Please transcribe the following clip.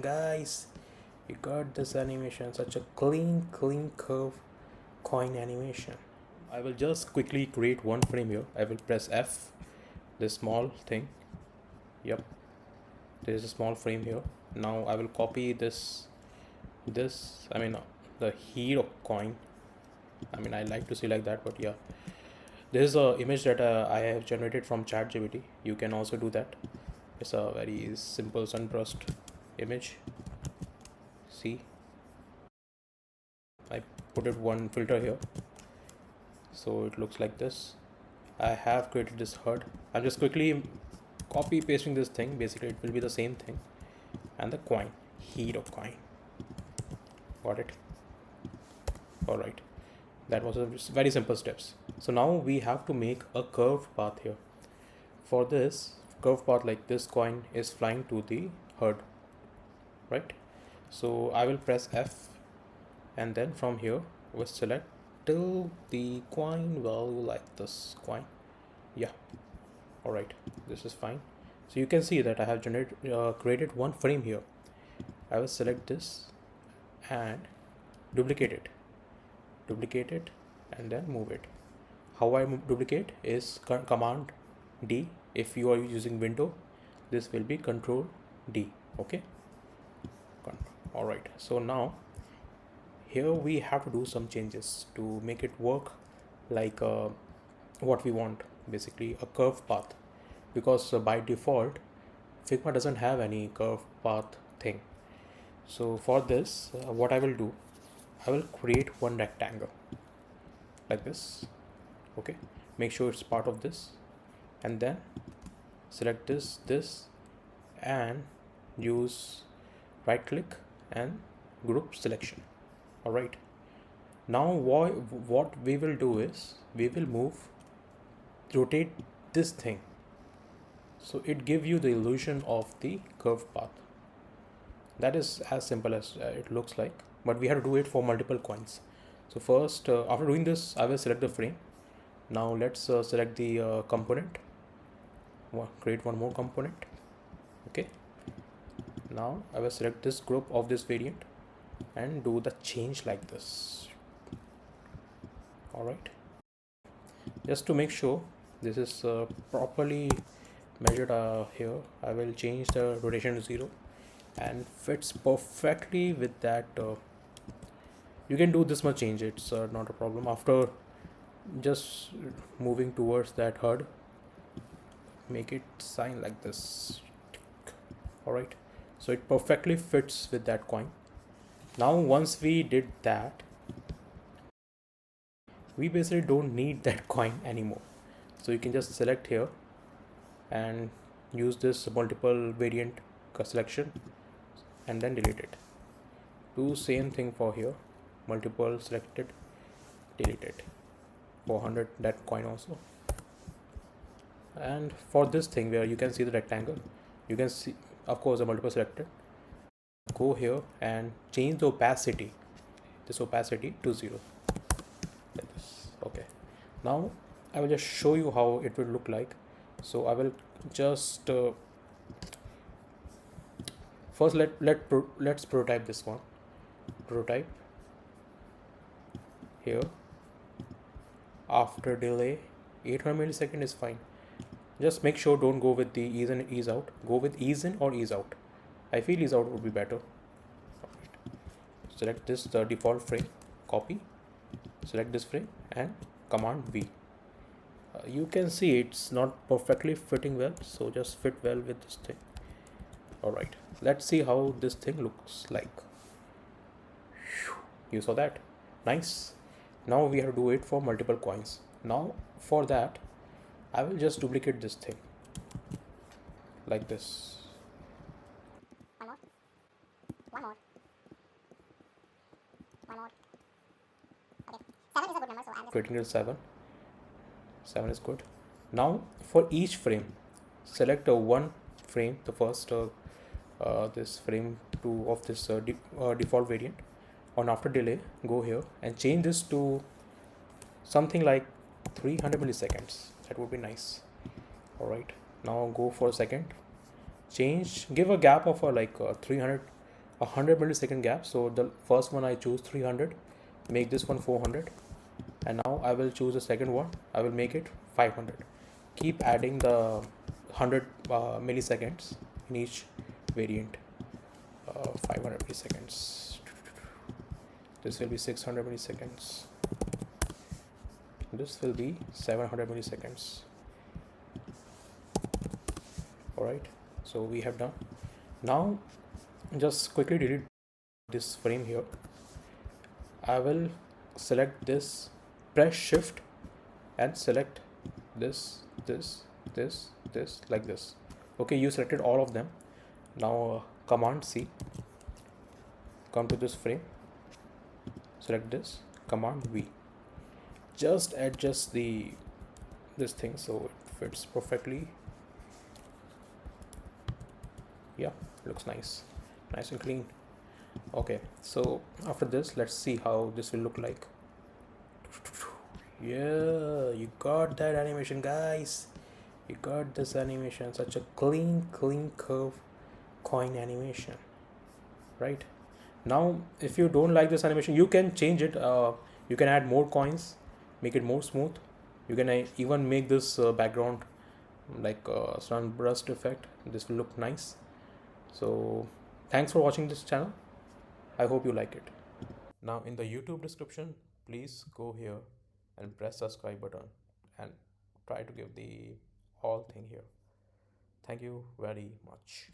Guys, we got this animation, such a clean curve coin animation. I will just quickly create one frame here. I will press F, this small thing. Yep, there is a small frame here. Now I will copy this the hero coin. I like to see like that, but yeah, this is a image that I have generated from ChatGPT. You can also do that. It's a very simple sunburst image. See, I put it one filter here, so it looks like this. I have created this HUD. I'm just quickly copy pasting this thing. Basically it will be the same thing, and the coin, hero coin. Got it? All right, that was a very simple steps. So now we have to make a curved path here. For this curved path, like this coin is flying to the HUD, right? So I will press F, and then from here we'll select till the coin value like this coin. Yeah, all right, this is fine. So you can see that I have created one frame here. I will select this and duplicate it and then move it. How I duplicate is command D. If you are using window, this will be control D. Okay, all right. So now here we have to do some changes to make it work like what we want, basically a curved path, because by default Figma doesn't have any curved path thing. So for this, what I will do, I will create one rectangle like this. Okay, make sure it's part of this, and then select this and use right click and group selection. All right, now what we will do is we will rotate this thing, so it gives you the illusion of the curved path. That is as simple as it looks like, but we have to do it for multiple coins. So first, after doing this, I will select the frame. Now let's select the component. Create one more component. Okay, now I will select this group of this variant and do the change like this. All right, just to make sure this is properly measured here, I will change the rotation to 0 and fits perfectly with that. You can do this much change, it's not a problem. After just moving towards that HUD, make it sign like this. All right, so it perfectly fits with that coin. Now once we did that, we basically don't need that coin anymore. So you can just select here and use this multiple variant selection and then delete it. Do same thing for here, multiple selected, delete it. 400 that coin also. And for this thing where you can see the rectangle, you can see of course the multiple selected. Go here and change the opacity, this opacity to 0 like this. Okay, now I will just show you how it will look like. So I will just first let's prototype this one. Prototype here, after delay 800 millisecond is fine. Just make sure don't go with the ease in ease out, go with ease in or ease out. I feel ease out would be better. Select this the default frame, copy, select this frame and command V. You can see it's not perfectly fitting well, so just fit well with this thing. All right, let's see how this thing looks like. You saw that? Nice. Now we have to do it for multiple coins. Now for that, I will just duplicate this thing like this. One more. Okay. 7 is a good number, so I'm just creating it 7 is good. Now for each frame, select one frame, the first this frame 2 of this default variant. On after delay, go here and change this to something like 300 milliseconds. That would be nice. All right, now go for a second, change, give a gap of like 300 100 millisecond gap. So the first one I choose 300, make this one 400, and now I will choose the second one. I will make it 500. Keep adding the 100 milliseconds in each variant. 500 milliseconds. This will be 600 milliseconds. This will be 700 milliseconds. All right. So we have done. Now, just quickly delete this frame here. I will select this, press shift and select this like this. Okay, you selected all of them. Now command C, come to this frame, select this, command V, just adjust this thing so it fits perfectly. Yeah, looks nice and clean. Okay, so after this, let's see how this will look like. Yeah, you got that animation, guys. You got this animation, such a clean curve coin animation, right? Now if you don't like this animation, you can change it. You can add more coins, make it more smooth. You can even make this background like sunburst effect. This will look nice. So thanks for watching this channel. I hope you like it. Now in the YouTube description, please go here and press subscribe button and try to give the all thing here. Thank you very much.